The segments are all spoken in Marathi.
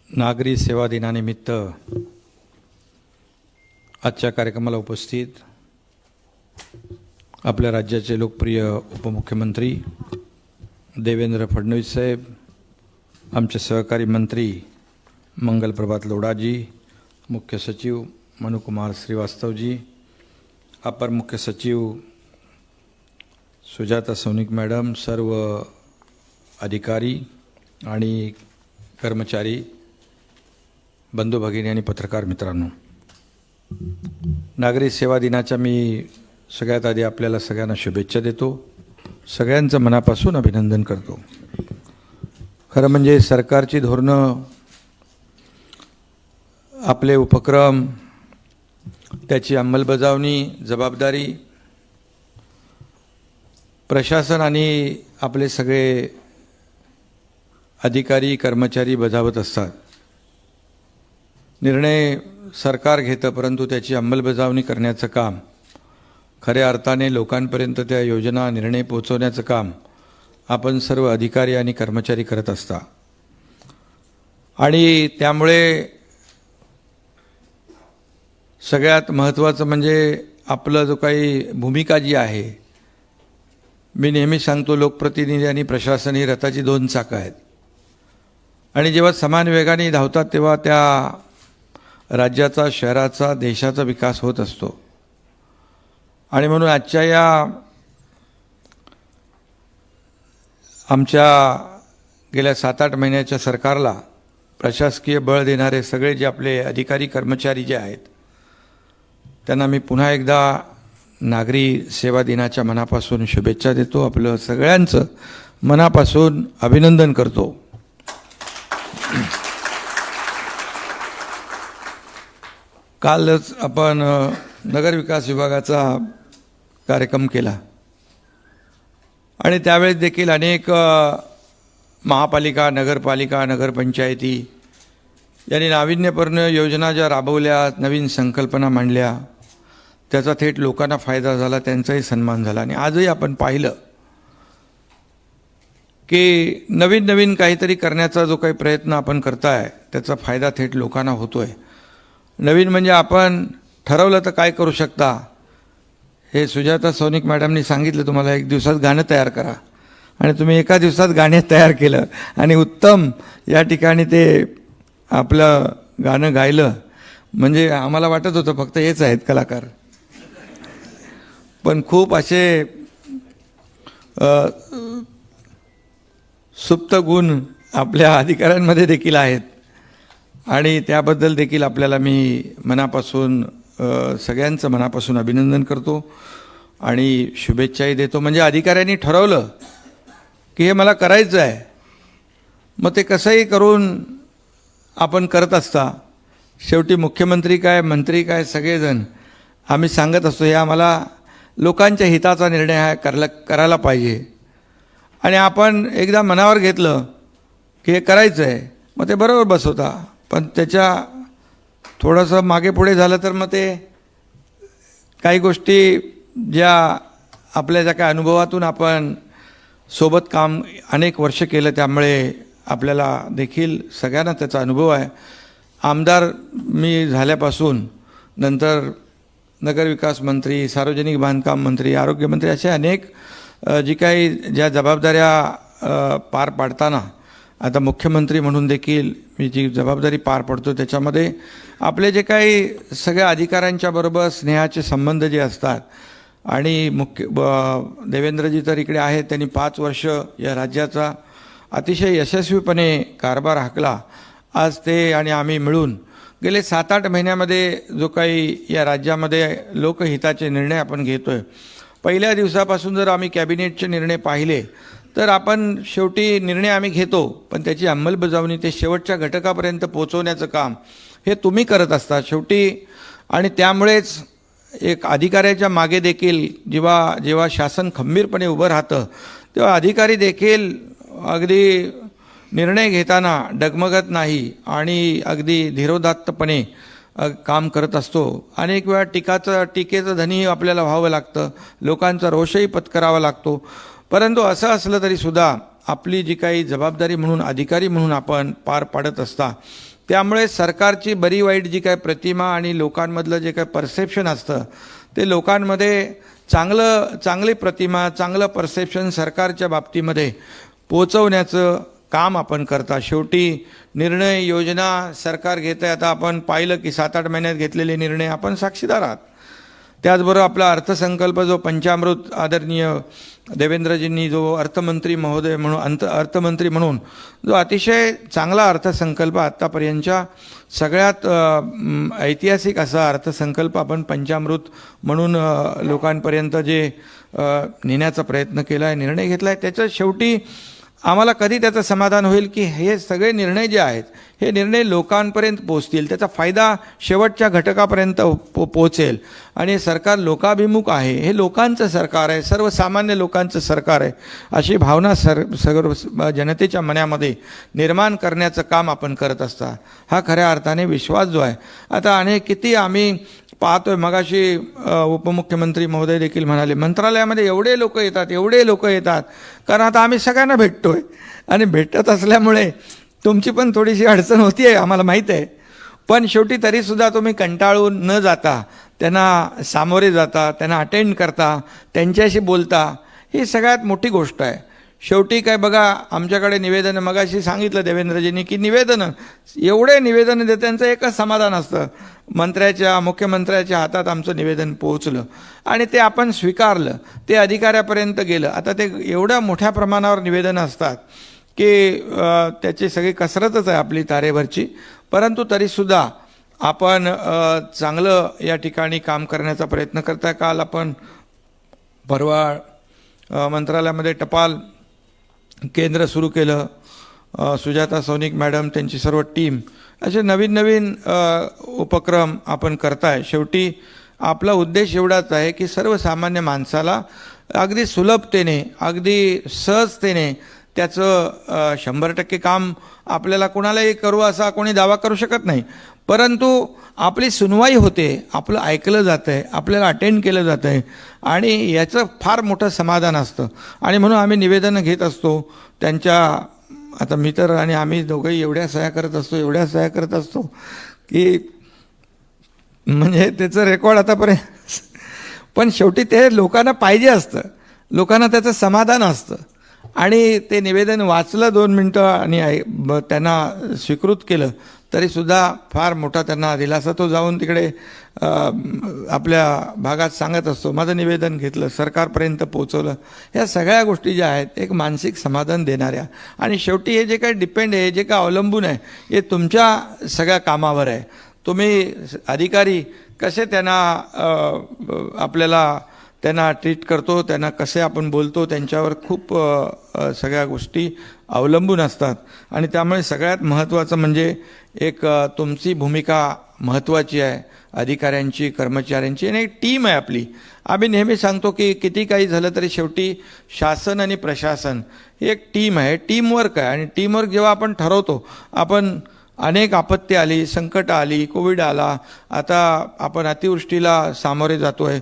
नागरी सेवा दिनानिमित्त आजच्या कार्यक्रमाला उपस्थित आपल्या राज्याचे लोकप्रिय उपमुख्यमंत्री देवेंद्र फडणवीस साहेब, आमचे सहकारी मंत्री मंगल प्रभात लोढाजी, मुख्य सचिव मनुकुमार श्रीवास्तवजी, अपर मुख्य सचिव सुजाता सोनिक मॅडम, सर्व अधिकारी आणि कर्मचारी, बंधू भगिनी आणि पत्रकार मित्रांनो, नागरी सेवा दिनाच्या मी सगळ्यात आधी आपल्याला सगळ्यांना शुभेच्छा देतो, सगळ्यांचं मनापासून अभिनंदन करतो। खरं म्हणजे सरकारची धोरणं, आपले उपक्रम, त्याची अंमलबजावणी, जबाबदारी प्रशासन आणि आपले सगळे अधिकारी कर्मचारी बजावत असतात। निर्णय सरकार घेतं, परंतु त्याची अंमलबजावणी करण्याचं काम, खऱ्या अर्थाने लोकांपर्यंत त्या योजना निर्णय पोहोचवण्याचं काम आपण सर्व अधिकारी आणि कर्मचारी करत असता। आणि त्यामुळे सगळ्यात महत्त्वाचं म्हणजे आपलं जो काही भूमिका जी आहे, मी नेहमी सांगतो लोकप्रतिनिधी आणि प्रशासन ही रथाची दोन चाकं आहेत आणि जेव्हा समान वेगाने धावतात तेव्हा त्या राज्याचा, शहराचा, देशाचा विकास होत असतो। आणि म्हणून आजच्या या आमच्या गेल्या 7-8 महिन्याच्या सरकारला प्रशासकीय बळ देणारे सगळे जे आपले अधिकारी कर्मचारी जे आहेत, त्यांना मी पुन्हा एकदा नागरी सेवा दिनाच्या मनापासून शुभेच्छा देतो, आपलं सगळ्यांचं मनापासून अभिनंदन करतो। कालच आपण नगर विकास विभागाचा कार्यक्रम केला आणि त्यावेळेस देखील अनेक महापालिका, नगरपालिका, नगरपंचायती यांनी नाविन्यपूर्ण योजना ज्या राबवल्या, नवीन संकल्पना मांडल्या, त्याचा थेट लोकांना फायदा झाला, त्यांचाही सन्मान झाला। आणि आजही आपण पाहिलं की नवीन नवीन काहीतरी करण्याचा जो काही प्रयत्न आपण करताय त्याचा फायदा थेट लोकांना होतोय। नवीन म्हणजे आपण ठरवलं तर काय करू शकता, हे सुजाता सोनिक मॅडमनी सांगितलं, तुम्हाला 1 दिवसात गाणं तयार करा, आणि तुम्ही एका दिवसात गाणे तयार केलं आणि उत्तम या ठिकाणी ते आपलं गाणं गायलं। म्हणजे आम्हाला वाटत होतं फक्त हेच आहेत कलाकार, पण खूप असे सुप्त गुण आपल्या अधिकाऱ्यांमध्ये देखील आहेत आणि त्याबद्दल देखील आपल्याला मी मनापासून सगळ्यांचं मनापासून अभिनंदन करतो आणि शुभेच्छाही देतो। म्हणजे अधिकाऱ्यांनी ठरवलं की हे मला करायचं आहे, मग ते कसंही करून आपण करत असता। शेवटी मुख्यमंत्री काय, मंत्री काय, सगळेजण आम्ही सांगत असतो हे आम्हाला लोकांच्या हिताचा निर्णय हा करायला पाहिजे, आणि आपण एकदा मनावर घेतलं की हे करायचं आहे, मग ते बरोबर बसवता। पण त्याच्या थोडंसं मागे पुढे झालं तर मग ते काही गोष्टी ज्या आपल्या ज्या काही अनुभवातून आपण सोबत काम अनेक वर्ष केलं, त्यामुळे आपल्याला देखील सगळ्यांना त्याचा अनुभव आहे। आमदार मी झाल्यापासून नंतर नगरविकास मंत्री, सार्वजनिक बांधकाम मंत्री, आरोग्यमंत्री, अशा अनेक जी काही ज्या जबाबदाऱ्या पार पाडताना आता मुख्यमंत्री म्हणून देखील मी जी जबाबदारी पार पडतो, त्याच्यामध्ये आपले जे काही सगळ्या अधिकाऱ्यांच्या बरोबर स्नेहाचे संबंध जे असतात, आणि देवेंद्रजी तर इकडे आहेत, त्यांनी 5 वर्ष या राज्याचा अतिशय यशस्वीपणे कारभार हाकला। आज ते आणि आम्ही मिळून गेले 7-8 महिन्यामध्ये जो काही या राज्यामध्ये लोकहिताचे निर्णय आपण घेतोय, पहिल्या दिवसापासून जर आम्ही कॅबिनेटचे निर्णय पाहिले तर आपण शेवटी निर्णय आम्ही घेतो, पण त्याची अंमलबजावणी ते शेवटच्या घटकापर्यंत पोहोचवण्याचं काम हे तुम्ही करत असता शेवटी। आणि त्यामुळेच एक अधिकाऱ्याच्या मागे देखील जेव्हा शासन खंबीरपणे उभं राहतं, तेव्हा अधिकारी देखील अगदी निर्णय घेताना डगमगत नाही आणि अगदी धीरोदात्तपणे काम करत असतो। अनेक वेळा टीकेचं धनी आपल्याला व्हावं लागतं, लोकांचा रोषही पत्करावा लागतो, परंतु असं असलं तरी सुद्धा आपली जी काही जबाबदारी म्हणून अधिकारी म्हणून आपण पार पाडत असता त्यामुळे सरकारची बरी वाईट जी काय प्रतिमा आणि लोकांमधलं जे काय परसेप्शन असतं ते लोकांमध्ये चांगली प्रतिमा चांगलं परसेप्शन सरकारच्या बाबतीमध्ये पोचवण्याचं काम आपण करता. शेवटी निर्णय योजना सरकार घेतं आहे. आता आपण पाहिलं की 7-8 महिन्यात घेतलेले निर्णय आपण साक्षीदार आहात. त्याचबरोबर आपला अर्थसंकल्प जो पंचामृत आदरणीय देवेंद्रजींनी जो अर्थमंत्री महोदय म्हणून अर्थमंत्री म्हणून जो अतिशय चांगला अर्थसंकल्प आत्तापर्यंतच्या सगळ्यात ऐतिहासिक असा अर्थसंकल्प आपण पंचामृत म्हणून लोकांपर्यंत जे नेण्याचा प्रयत्न केला आहे, निर्णय घेतला आहे, त्याच्या शेवटी आम्हाला कधी त्याचं समाधान होईल की हे सगळे निर्णय जे आहेत हे निर्णय लोकांपर्यंत पोहोचतील, त्याचा फायदा शेवटच्या घटकापर्यंत पोहोचेल आणि सरकार लोकाभिमुख आहे, हे लोकांचं सरकार आहे, सर्वसामान्य लोकांचं सरकार आहे, अशी भावना सर्व जनतेच्या मनामध्ये निर्माण करण्याचं काम आपण करत असता. हा खऱ्या अर्थाने विश्वास जो आहे. आता किती आम्ही पाहतोय, मगाशी उपमुख्यमंत्री महोदय देखील म्हणाले मंत्रालयामध्ये एवढे लोक येतात कारण आता आम्ही सगळ्यांना भेटतोय आणि भेटत असल्यामुळे तुमची पण थोडीशी अडचण होती आहे आम्हाला माहीत आहे. पण शेवटी तरीसुद्धा तुम्ही कंटाळून न जाता त्यांना सामोरे जाता, त्यांना अटेंड करता, त्यांच्याशी बोलता, ही सगळ्यात मोठी गोष्ट आहे. शेवटी काय बघा, आमच्याकडे निवेदनं मगाशी सांगितलं देवेंद्रजींनी की एवढे निवेदनं देत त्यांचं एकच समाधान असतं, मुख्यमंत्र्याच्या हातात आमचं निवेदन पोहोचलं आणि ते आपण स्वीकारलं, ते अधिकाऱ्यापर्यंत गेलं. आता ते एवढ्या मोठ्या प्रमाणावर निवेदनं असतात की त्याची सगळी कसरतच आहे आपली तारेवरची. परंतु तरीसुद्धा आपण चांगलं या ठिकाणी काम करण्याचा प्रयत्न करताय. काल आपण परवा मंत्रालयामध्ये टपाल केंद्र सुरू केलं. सुजाता सौनिक मॅडम त्यांची सर्व टीम असे नवीन उपक्रम आपण करताय. शेवटी आपला उद्देश एवढाच आहे की सर्वसामान्य माणसाला अगदी सुलभतेने अगदी सहजतेने त्याचं 100% काम आपल्याला कोणालाही करू असा कोणी दावा करू शकत नाही, परंतु आपली सुनवाई होते, आपलं ऐकलं जातं आहे, आपल्याला अटेंड केलं जातं आहे आणि याचं फार मोठं समाधान असतं. आणि म्हणून आम्ही निवेदनं घेत असतो त्यांच्या. आता मी तर आणि आम्ही दोघंही एवढ्या सह्या करत असतो की म्हणजे त्याचं रेकॉर्ड आतापर्यंत. पण शेवटी ते लोकांना पाहिजे असतं, लोकांना त्याचं समाधान असतं आणि ते निवेदन वाचलं 2 मिनटं आणि त्यांना स्वीकृत केलं तरीसुद्धा फार मोठा त्यांना दिलासा. तो जाऊन तिकडे आपल्या भागात सांगत असतो, माझं निवेदन घेतलं, सरकारपर्यंत पोहोचवलं. ह्या सगळ्या गोष्टी ज्या आहेत एक मानसिक समाधान देणाऱ्या. आणि शेवटी हे जे काही डिपेंड आहे, जे काही अवलंबून आहे, हे तुमच्या सगळ्या कामावर आहे. तुम्ही अधिकारी कसे त्यांना ट्रीट करतो, त्यांना कसे आपण बोलतो, त्यांच्यावर खूप सगळ्या गोष्टी अवलंबून असतात. आणि त्यामुळे सगळ्यात महत्त्वाचं म्हणजे एक तुमची भूमिका महत्त्वाची आहे, अधिकाऱ्यांची, कर्मचाऱ्यांची, आणि एक टीम आहे आपली. आम्ही नेहमी सांगतो की किती काही झालं तरी शेवटी शासन आणि प्रशासन ही एक टीम आहे, टीमवर्क आहे. आणि टीमवर्क जेव्हा आपण ठरवतो, आपण अनेक आपत्ती आली, संकट आली, कोविड आला, आता आपण अतिवृष्टीला सामोरे जातो आहे,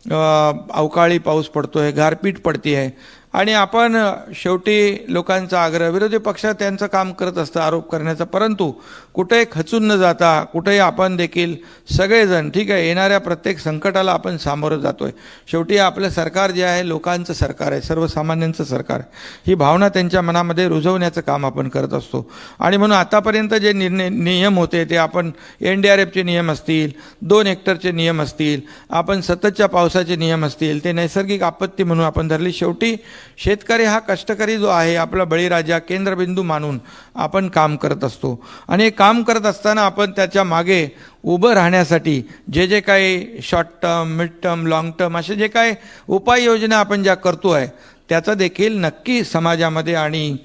अवकाळी पाऊस पडतो आहे, गारपीट पडते आहे आणि आपण शेवटी लोकांचा आग्रह, विरोधी पक्ष त्यांचं काम करत असतं आरोप करण्याचा, परंतु कुठेही खचून न जाता कुठेही आपण देखील सगळेजण ठीक आहे येणाऱ्या प्रत्येक संकटाला आपण सामोरं जातो आहे. शेवटी आपलं सरकार जे आहे लोकांचं सरकार आहे, सर्वसामान्यांचं सरकार आहे, ही भावना त्यांच्या मनामध्ये रुजवण्याचं काम आपण करत असतो. आणि म्हणून आतापर्यंत जे नियम होते ते आपण NDRFचे नियम असतील, 2 हेक्टरचे नियम असतील, आपण सततच्या पावसाचे नियम असतील, ते नैसर्गिक आपत्ती म्हणून आपण धरली. शेवटी शेतकरी हा कष्टकरी जो आहे आपला बळीराजा केंद्रबिंदू मानून आपण काम करत असतो. आणि हे काम करत असताना आपण त्याच्या मागे उभं राहण्यासाठी जे काही short term, mid term, long term असे जे काही उपाययोजना आपण ज्या करतो आहे त्याचा देखील नक्की समाजामध्ये आणि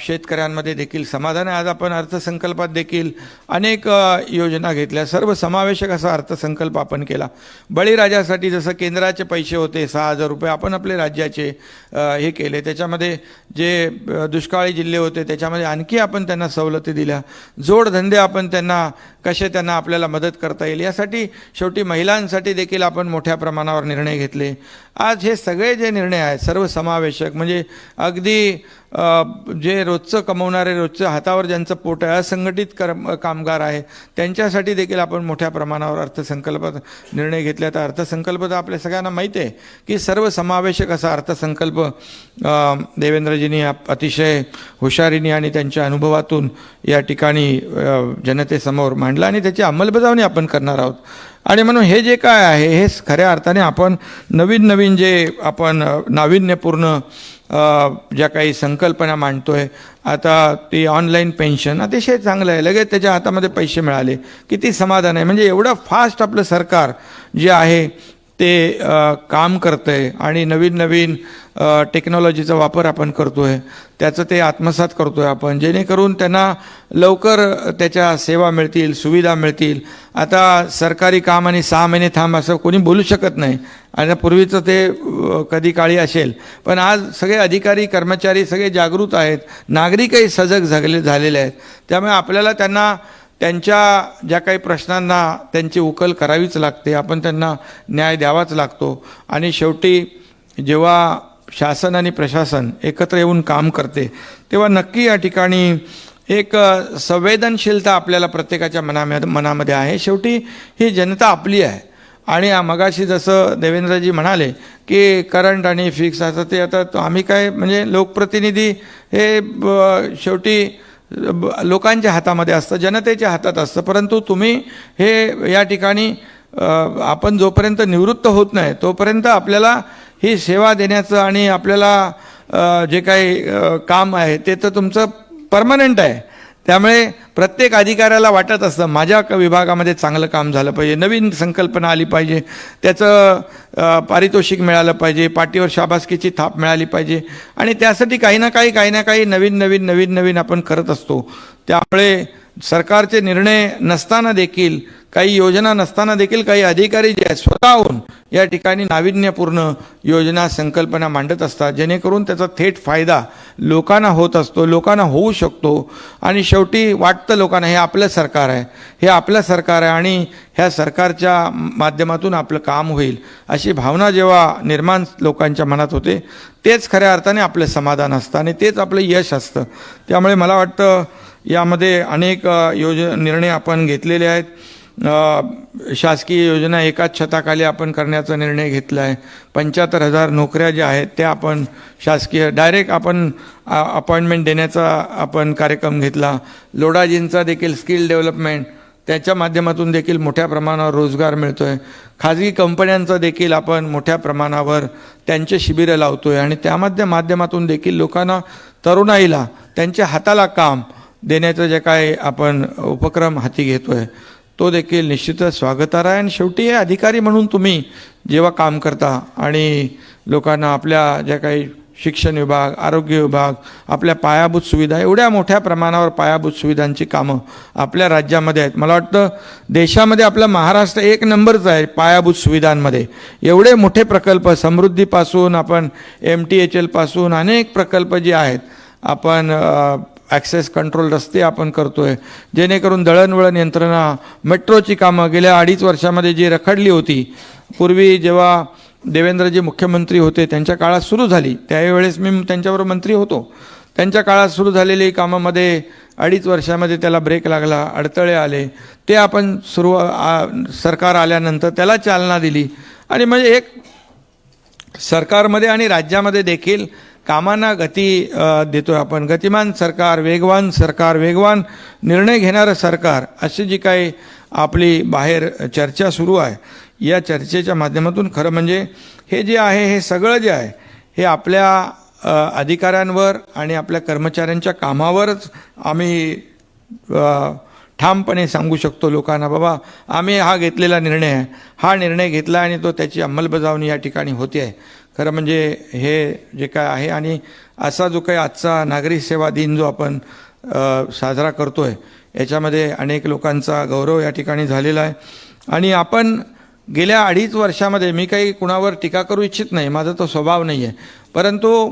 शेतकऱ्यांमध्ये देखील समाधान आहे. आज आपण अर्थसंकल्पात देखील अनेक योजना घेतल्या, सर्वसमावेशक असा अर्थसंकल्प आपण केला. बळीराजासाठी जसं केंद्राचे पैसे होते 6,000 रुपये आपण आपले राज्याचे हे केले, त्याच्यामध्ये जे दुष्काळी जिल्हे होते त्याच्यामध्ये आणखी आपण त्यांना सवलती दिल्या, जोडधंदे आपण त्यांना आपल्याला मदत करता येईल यासाठी शेवटी महिलांसाठी देखील आपण मोठ्या प्रमाणावर निर्णय घेतले. आज हे सगळे जे निर्णय आहेत सर्वसमावेशक म्हणजे अगदी जे रोजचं कमवणारे, रोजचं हातावर ज्यांचं पोट आहे, असंघटित कामगार आहे, त्यांच्यासाठी देखील आपण मोठ्या प्रमाणावर अर्थसंकल्पात निर्णय घेतला. तर अर्थसंकल्प तर आपल्या सगळ्यांना माहिती आहे की सर्वसमावेशक असा अर्थसंकल्प देवेंद्रजींनी अतिशय हुशारीने आणि त्यांच्या अनुभवातून या ठिकाणी जनतेसमोर मांडला आणि त्याची अंमलबजावणी आपण करणार आहोत. आणि म्हणून हे जे काय आहे हे खऱ्या अर्थाने आपण नवीन नवीन जे आपण नाविन्यपूर्ण ज्या काही संकल्पना मांडतोय, आता ती ऑनलाईन पेन्शन अतिशय चांगलं आहे, लगेच त्याच्या हातामध्ये पैसे मिळाले, किती समाधान आहे. म्हणजे एवढं फास्ट आपलं सरकार जे आहे ते काम करतं आहे आणि नवीन नवीन टेक्नॉलॉजीचा वापर आपण करतो आहे, त्याचं ते आत्मसात करतो आहे आपण, जेणेकरून त्यांना लवकर त्याच्या सेवा मिळतील, सुविधा मिळतील. आता सरकारी काम आणि 6 महिने थांब असं कोणी बोलू शकत नाही. आणि पूर्वीचं ते कधी काळी असेल, पण आज सगळे अधिकारी कर्मचारी सगळे जागृत आहेत, नागरिकही सजग झालेले आहेत. त्यामुळे आपल्याला त्यांना त्यांच्या ज्या काही प्रश्नांना त्यांची उकल करावीच लागते, आपण त्यांना न्याय द्यावाच लागतो. आणि शेवटी जेव्हा शासन आणि प्रशासन एकत्र येऊन काम करते तेव्हा नक्की या ठिकाणी एक संवेदनशीलता आपल्याला प्रत्येकाच्या मनामध्ये आहे. शेवटी ही जनता आपली आहे. आणि मगाशी जसं देवेंद्रजी म्हणाले की करंट आणि फिक्स असं ते आता आम्ही काय म्हणजे लोकप्रतिनिधी हे शेवटी लोकांच्या हातामध्ये असतं, जनतेच्या हातात असतं. परंतु तुम्ही हे या ठिकाणी आपण जोपर्यंत निवृत्त होत नाही तोपर्यंत आपल्याला ही सेवा देण्याचं आणि आपल्याला जे काही काम आहे ते तर तुमचं परमनंट आहे. त्यामुळे प्रत्येक अधिकाऱ्याला वाटत असतं माझ्या विभागामध्ये चांगलं काम झालं पाहिजे, नवीन संकल्पना आली पाहिजे, त्याचं पारितोषिक मिळालं पाहिजे, पाठीवर शाबासकीची थाप मिळाली पाहिजे. आणि त्यासाठी काही ना काही नवीन आपण करत असतो. त्यामुळे सरकारचे निर्णय नसताना देखील, काही योजना नसताना देखील काही अधिकारी जे आहेत स्वतःहून या ठिकाणी नाविन्यपूर्ण योजना संकल्पना मांडत असतात, जेणेकरून त्याचा थेट फायदा लोकांना होत असतो, लोकांना होऊ शकतो. आणि शेवटी वाटतं लोकांना हे आपलं सरकार आहे, हे आपलं सरकार आहे आणि ह्या सरकारच्या माध्यमातून आपलं काम होईल अशी भावना जेव्हा निर्माण लोकांच्या मनात होते तेच खऱ्या अर्थाने आपलं समाधान असतं आणि तेच आपलं यश असतं. त्यामुळे मला वाटतं यामध्ये अनेक निर्णय आपण घेतलेले आहेत. शासकीय योजना एकाच छताखाली आपण करण्याचा निर्णय घेतला आहे. 75,000 नोकऱ्या ज्या आहेत त्या आपण शासकीय डायरेक्ट आपण अपॉइंटमेंट देण्याचा आपण कार्यक्रम घेतला. लोढाजींचा देखील स्किल डेव्हलपमेंट त्याच्या माध्यमातून देखील मोठ्या प्रमाणावर रोजगार मिळतो आहे. खाजगी कंपन्यांचा देखील आपण मोठ्या प्रमाणावर त्यांचे शिबिरं लावतो आहे आणि त्या माध्यमातून देखील लोकांना, तरुणाईला त्यांच्या हाताला काम देण्याचं जे काय आपण उपक्रम हाती घेतो आहे तो देखील निश्चितच स्वागतार्ह आहे. आणि शेवटी हे अधिकारी म्हणून तुम्ही जेव्हा काम करता आणि लोकांना आपल्या ज्या काही शिक्षण विभाग, आरोग्य विभाग, आपल्या पायाभूत सुविधा, एवढ्या मोठ्या प्रमाणावर पायाभूत सुविधांची कामं आपल्या राज्यामध्ये आहेत. मला वाटतं देशामध्ये आपलं महाराष्ट्र 1 नंबरचं आहे पायाभूत सुविधांमध्ये. एवढे मोठे प्रकल्प, समृद्धीपासून आपण MTHL पासून अनेक प्रकल्प जे आहेत आपण ॲक्सेस कंट्रोल रस्ते आपण करतोय, जेणेकरून दळणवळण यंत्रणा, मेट्रोची कामं गेल्या 2.5 वर्षामध्ये जी रखडली होती, पूर्वी जेव्हा देवेंद्रजी मुख्यमंत्री होते त्यांच्या काळात सुरू झाली, त्यावेळेस मी त्यांच्याबरोबर मंत्री होतो, त्यांच्या काळात सुरू झालेली कामामध्ये 2.5 वर्षामध्ये त्याला ब्रेक लागला, अडथळे आले, ते आपण सरकार आल्यानंतर त्याला चालना दिली. आणि म्हणजे एक सरकारमध्ये आणि राज्यामध्ये देखील कामांना गती देतोय आपण. गतिमान सरकार, वेगवान निर्णय घेणारं सरकार, अशी जी काही आपली बाहेर चर्चा सुरू आहे, या चर्चेच्या माध्यमातून खरं म्हणजे हे जे आहे हे सगळं जे आहे हे आपल्या अधिकाऱ्यांवर आणि आपल्या कर्मचाऱ्यांच्या कामावरच आम्ही ठामपणे सांगू शकतो लोकांना, बाबा आम्ही हा घेतलेला निर्णय आहे, हा निर्णय घेतला आणि तो त्याची अंमलबजावणी या ठिकाणी होते आहे. खरं म्हणजे हे जे काय आहे आणि असा जो काही आजचा नागरी सेवा दिन जो आपण साजरा करतोय याच्यामध्ये अनेक लोकांचा गौरव या ठिकाणी झालेला आहे. आणि आपण गेल्या 2.5 वर्षामध्ये, मी काही कुणावर टीका करू इच्छित नाही, माझा तो स्वभाव नाही आहे, परंतु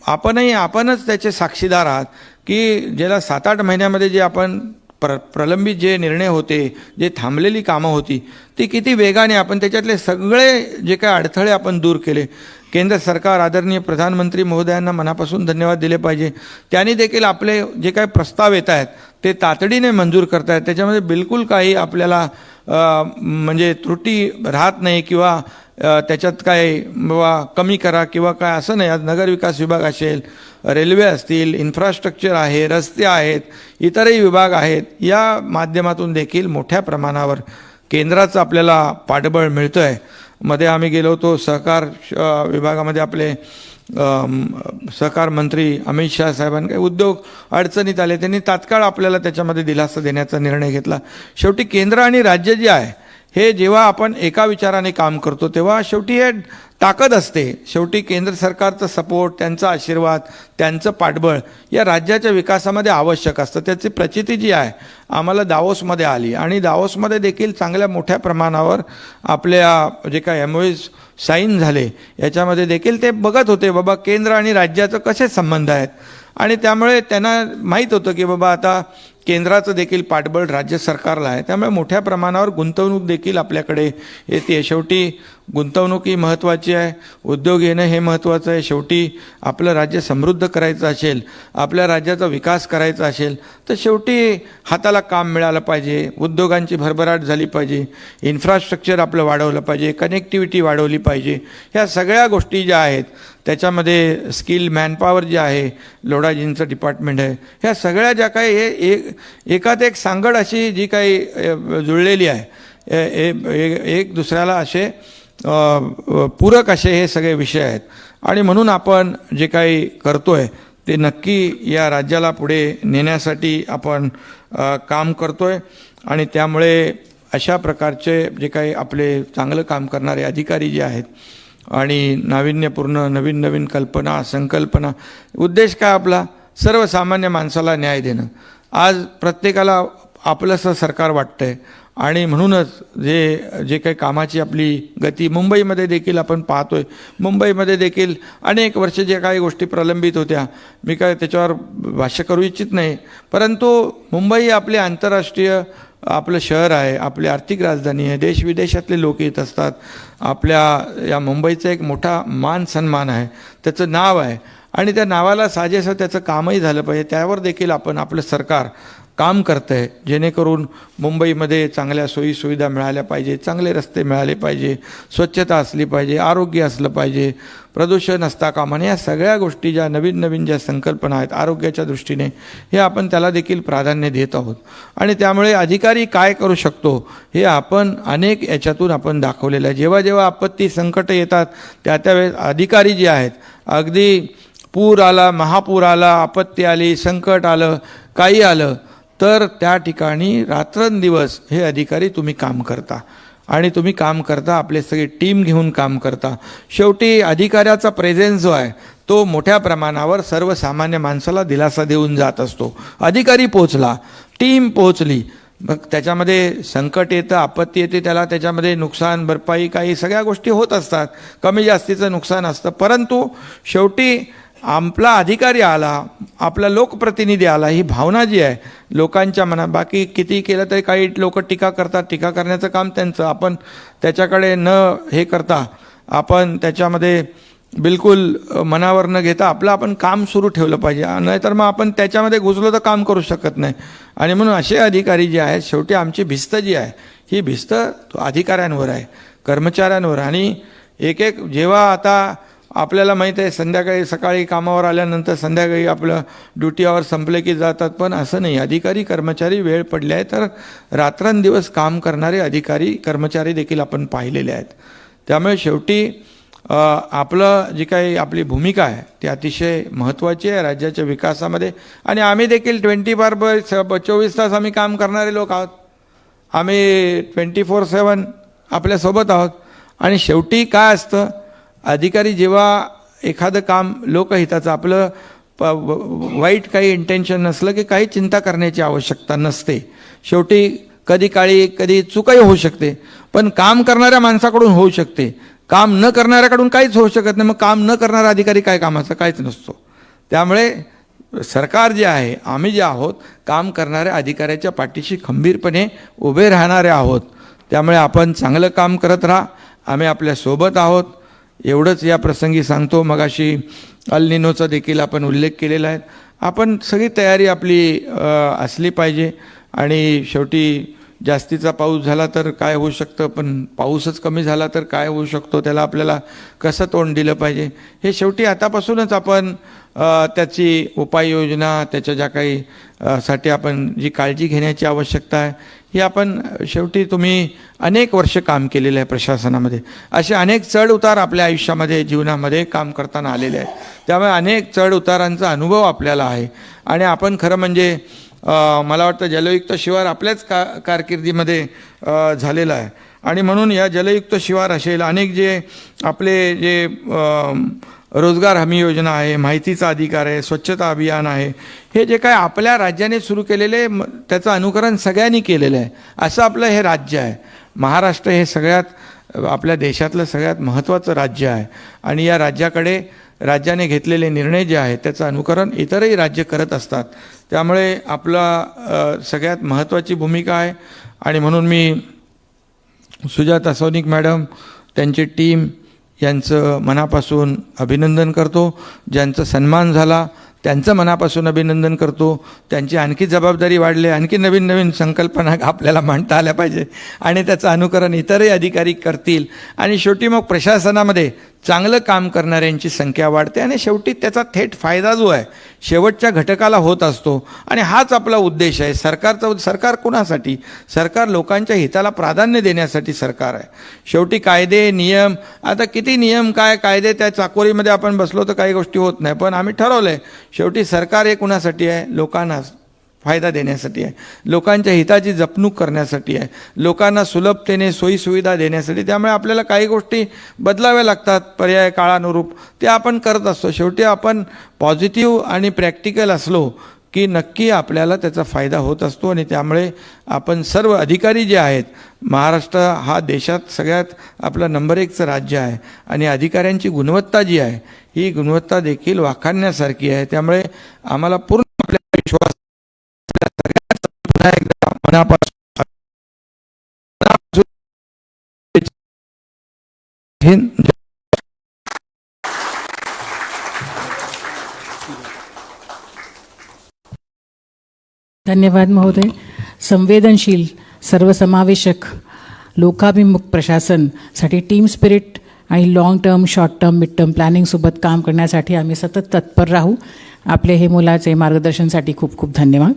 आपणच त्याचे साक्षीदार आहात की गेल्या 7-8 महिन्यामध्ये जे आपण प्रलंबित जे निर्णय होते, जे थांबलेली कामं होती ती किती वेगाने आपण त्याच्यातले सगळे जे काही अडथळे आपण दूर केले. केंद्र सरकार आदरणीय प्रधानमंत्री महोदयांना मनापासून धन्यवाद दिले पाहिजे. त्यांनी देखील आपले जे काही प्रस्ताव येत आहेत ते तातडीने मंजूर करतायत. त्याच्यामध्ये बिलकुल काही आपल्याला म्हणजे त्रुटी राहत नाही किंवा त्याच्यात काय बाबा कमी करा किंवा काय असं नाही. आज नगरविकास विभाग असेल, रेल्वे असतील, इन्फ्रास्ट्रक्चर आहे, रस्ते आहेत, इतरही विभाग आहेत, या माध्यमातून देखील मोठ्या प्रमाणावर केंद्राचं आपल्याला पाठबळ मिळतं आहे. मध्ये आम्ही गेलो होतो सहकार विभागामध्ये, आपले सहकार मंत्री अमित शाह साहेबांनी काही उद्योग अडचणीत आले, त्यांनी तात्काळ आपल्याला त्याच्यामध्ये दिलासा देण्याचा निर्णय घेतला. शेवटी केंद्र आणि राज्य जे आहे हे जेव्हा आपण एका विचाराने काम करतो तेव्हा शेवटी हे ताकद असते. शेवटी केंद्र सरकारचं सपोर्ट, त्यांचा आशीर्वाद, त्यांचं पाठबळ या राज्याच्या विकासामध्ये आवश्यक असतं. त्याची प्रचिती जी आहे आम्हाला दावोसमध्ये आली आणि दावोसमध्ये देखील चांगल्या मोठ्या प्रमाणावर आपल्या जे काही MOUs साईन झाले याच्यामध्ये देखील ते बघत होते बाबा केंद्र आणि राज्याचं कसे संबंध आहेत आणि त्यामुळे त्यांना माहीत होतं की बाबा आता केंद्राचं देखील पाठबळ राज्य सरकारला आहे. त्यामुळे मोठ्या प्रमाणावर गुंतवणूक देखील आपल्याकडे येते. शेवटी गुंतवणूक ही महत्त्वाची आहे, उद्योग येणं हे महत्त्वाचं आहे. शेवटी आपलं राज्य समृद्ध करायचं असेल, आपल्या राज्याचा विकास करायचा असेल तर शेवटी हाताला काम मिळालं पाहिजे, उद्योगांची भरभराट झाली पाहिजे, इन्फ्रास्ट्रक्चर आपलं वाढवलं पाहिजे, कनेक्टिव्हिटी वाढवली पाहिजे. ह्या सगळ्या गोष्टी ज्या आहेत त्याच्यामध्ये स्किल मॅनपॉवर जे आहे, लोढाजींचं डिपार्टमेंट आहे, ह्या सगळ्या ज्या काही हे एकात एक सांगड अशी जी काही जुळलेली आहे, एक दुसऱ्याला असे पूरक असे हे सगळे विषय आहेत आणि म्हणून आपण जे काही करतोय ते नक्की या राज्याला पुढे नेण्यासाठी आपण काम करतोय आणि त्यामुळे अशा प्रकारचे जे काही आपले चांगलं काम करणारे अधिकारी जे आहेत आणि नाविन्यपूर्ण नवीन नवीन कल्पना संकल्पना, उद्देश काय आपला सर्वसामान्य माणसाला न्याय देणं. आज प्रत्येकाला आपलंसं सरकार वाटतंय आणि म्हणूनच जे काही कामाची आपली गती मुंबईमध्ये देखील आपण पाहतोय. मुंबईमध्ये देखील अनेक वर्ष जे काही गोष्टी प्रलंबित होत्या, मी काय त्याच्यावर भाष्य करू इच्छित नाही, परंतु मुंबई आपले आंतरराष्ट्रीय आपलं शहर आहे, आपली आर्थिक राजधानी आहे, देश विदेशातले लोक येत असतात. आपल्या या मुंबईचा एक मोठा मान सन्मान आहे, त्याचं नाव आहे आणि त्या नावाला साजेसं त्याचं कामही झालं पाहिजे. त्यावर देखील आपलं सरकार काम करतं आहे जेणेकरून मुंबईमध्ये चांगल्या सोयीसुविधा मिळाल्या पाहिजे, चांगले रस्ते मिळाले पाहिजे, स्वच्छता असली पाहिजे, आरोग्य असलं पाहिजे, प्रदूषण असता कामा नये. या सगळ्या गोष्टी ज्या नवीन नवीन ज्या संकल्पना आहेत आरोग्याच्या दृष्टीने, हे आपण त्याला देखील प्राधान्य देत आहोत आणि त्यामुळे अधिकारी काय करू शकतो हे आपण अनेक याच्यातून आपण दाखवलेलं आहे. जेव्हा जेव्हा आपत्ती संकट येतात त्यावेळेस अधिकारी जे आहेत, अगदी पूर आला, महापूर आला, आपत्ती आली, संकट आलं, काही आलं तर त्या ठिकाणी रात्रंदिवस हे अधिकारी तुम्ही काम करता आणि तुम्ही काम करता, आपले सगळे टीम घेऊन काम करता. शेवटी अधिकाऱ्याचा प्रेझेन्स जो आहे तो मोठ्या प्रमाणावर सर्वसामान्य माणसाला दिलासा देऊन जात असतो. अधिकारी पोचला, टीम पोचली, मग त्याच्यामध्ये संकट येतं, आपत्ती येते, त्याच्यामध्ये नुकसान भरपाई काही सगळ्या गोष्टी होत असतात, कमी जास्तीचं नुकसान असतं, परंतु शेवटी आपला अधिकारी आला, आपला लोकप्रतिनिधी आला, ही भावना जी आहे लोकांच्या मनात, बाकी किती केलं तरी काही लोक टीका करतात, टीका करण्याचं काम त्यांचं, आपण त्याच्याकडे न हे करता आपण त्याच्यामध्ये बिलकुल मनावर न घेता आपलं आपण काम सुरू ठेवलं पाहिजे, नाहीतर मग आपण त्याच्यामध्ये घुसलो तर काम करू शकत नाही. आणि म्हणून असे अधिकारी जे आहेत, शेवटी आमची भिस्त जी आहे ही भिस्त अधिकाऱ्यांवर आहे, कर्मचाऱ्यांवर. आणि एक एक जेव्हा आता आपल्याला माहीत आहे संध्याकाळी सकाळी कामावर आल्यानंतर संध्याकाळी आपलं ड्युटी आवर संपले की जातात, पण असं नाही. अधिकारी कर्मचारी वेळ पडले आहे तर रात्रंदिवस काम करणारे अधिकारी कर्मचारी देखील आपण पाहिलेले आहेत. त्यामुळे शेवटी आपलं जी काही आपली भूमिका आहे ती अतिशय महत्त्वाची आहे राज्याच्या विकासामध्ये. आणि आम्ही देखील 24 तास आम्ही काम करणारे लोक आहोत, आम्ही 24/7 आपल्यासोबत आहोत. आणि शेवटी काय असतं, अधिकारी जेव्हा एखादं काम लोकहिताचं आपलं वाईट काही इंटेन्शन नसलं की काही चिंता करण्याची आवश्यकता नसते. शेवटी कधी चुकही होऊ शकते, पण काम करणाऱ्या माणसाकडून होऊ शकते, काम न करणाऱ्याकडून काहीच होऊ शकत नाही. मग काम न करणारा अधिकारी काय कामाचा काहीच नसतो. त्यामुळे सरकार जे आहे, आम्ही जे आहोत, काम करणाऱ्या अधिकाऱ्याच्या पाठीशी खंबीरपणे उभे राहणारे आहोत. त्यामुळे आपण चांगलं काम करत राहा, आम्ही आपल्या सोबत आहोत. एवढंच या प्रसंगी सांगतो. मगाशी अल निनोचा देखील आपण उल्लेख केलेला आहे. आपण सगळी तयारी आपली असली पाहिजे. आणि शेवटी जास्तीचा पाऊस झाला तर काय होऊ शकतं, पण पाऊसच कमी झाला तर काय होऊ शकतो, त्याला आपल्याला कसं तोंड दिलं पाहिजे हे शेवटी आतापासूनच आपण त्याची उपाययोजना, त्याच्या ज्या काही साठी आपण जी काळजी घेण्याची आवश्यकता आहे ही आपण शेवटी तुम्ही अनेक वर्ष काम केलेलं आहे प्रशासनामध्ये. असे अनेक चढ उतार आपल्या आयुष्यामध्ये जीवनामध्ये काम करताना आलेले आहेत. त्यामुळे अनेक चढ उतारांचा अनुभव आपल्याला आहे. आणि आपण खरं म्हणजे मला वाटतं जलयुक्त शिवार आपल्याच कारकिर्दीमध्ये झालेलं आहे. आणि म्हणून या जलयुक्त शिवार असेल, अनेक जे आपले जे रोजगार हमी योजना आहे, माहितीचा अधिकार आहे, स्वच्छता अभियान आहे, हे जे काय आपल्या राज्याने सुरू केलेले त्याचं अनुकरण सगळ्यांनी केलेलं आहे. असं आपलं हे राज्य आहे. महाराष्ट्र हे सगळ्यात आपल्या देशातलं सगळ्यात महत्त्वाचं राज्य आहे. आणि या राज्याकडे राज्याने घेतलेले निर्णय जे आहेत त्याचं अनुकरण इतरही राज्य करत असतात. त्यामुळे आपला सगळ्यात महत्त्वाची भूमिका आहे. आणि म्हणून मी सुजाता सौनिक मॅडम, त्यांची टीम यांचं मनापासून अभिनंदन करतो. ज्यांचा सन्मान झाला त्यांचं मनापासून अभिनंदन करतो. त्यांची आणखी जबाबदारी वाढली, आणखी नवीन नवीन संकल्पना आपल्याला मांडता आल्या पाहिजे आणि त्याचं अनुकरण इतरही अधिकारी करतील. आणि शेवटी मग प्रशासनामध्ये चांगलं काम करणाऱ्यांची संख्या वाढते आणि शेवटी त्याचा थेट फायदा जो आहे शेवटच्या घटकाला होत असतो. आणि हाच आपला उद्देश आहे. सरकार कोणासाठी? सरकार लोकांच्या हिताला प्राधान्य देण्यासाठी सरकार आहे. शेवटी कायदे नियम, आता किती नियम काय कायदे त्या चाकोरीमध्ये आपण बसलो तर काही गोष्टी होत नाही. पण आम्ही ठरवलं आहे शेवटी सरकार हे कुणासाठी आहे? लोकांना फायदा देण्यासाठी आहे, लोकांच्या हिताची जपणूक करण्यासाठी आहे, लोकांना सुलभतेने सोयीसुविधा देण्यासाठी. त्यामुळे आपल्याला काही गोष्टी बदलाव्या लागतात पर्याय काळानुरूप, ते आपण करत असतो. शेवटी आपण पॉझिटिव्ह आणि प्रॅक्टिकल असलो की नक्की आपल्याला त्याचा फायदा होत असतो. आणि त्यामुळे आपण सर्व अधिकारी जे आहेत, महाराष्ट्र हा देशात सगळ्यात आपलं नंबर 1चं राज्य आहे आणि अधिकाऱ्यांची गुणवत्ता जी आहे ही गुणवत्ता देखील वाखाणण्यासारखी आहे. त्यामुळे आम्हाला पूर्ण आपल्या विश्वास पुन्हा एकदा मनापासून धन्यवाद महोदय. संवेदनशील, सर्वसमावेशक, लोकाभिमुख प्रशासनसाठी टीम स्पिरिट आणि long term, short term, mid term प्लॅनिंगसोबत काम करण्यासाठी आम्ही सतत तत्पर राहू. आपले हे मोलाचे मार्गदर्शनसाठी खूप खूप धन्यवाद.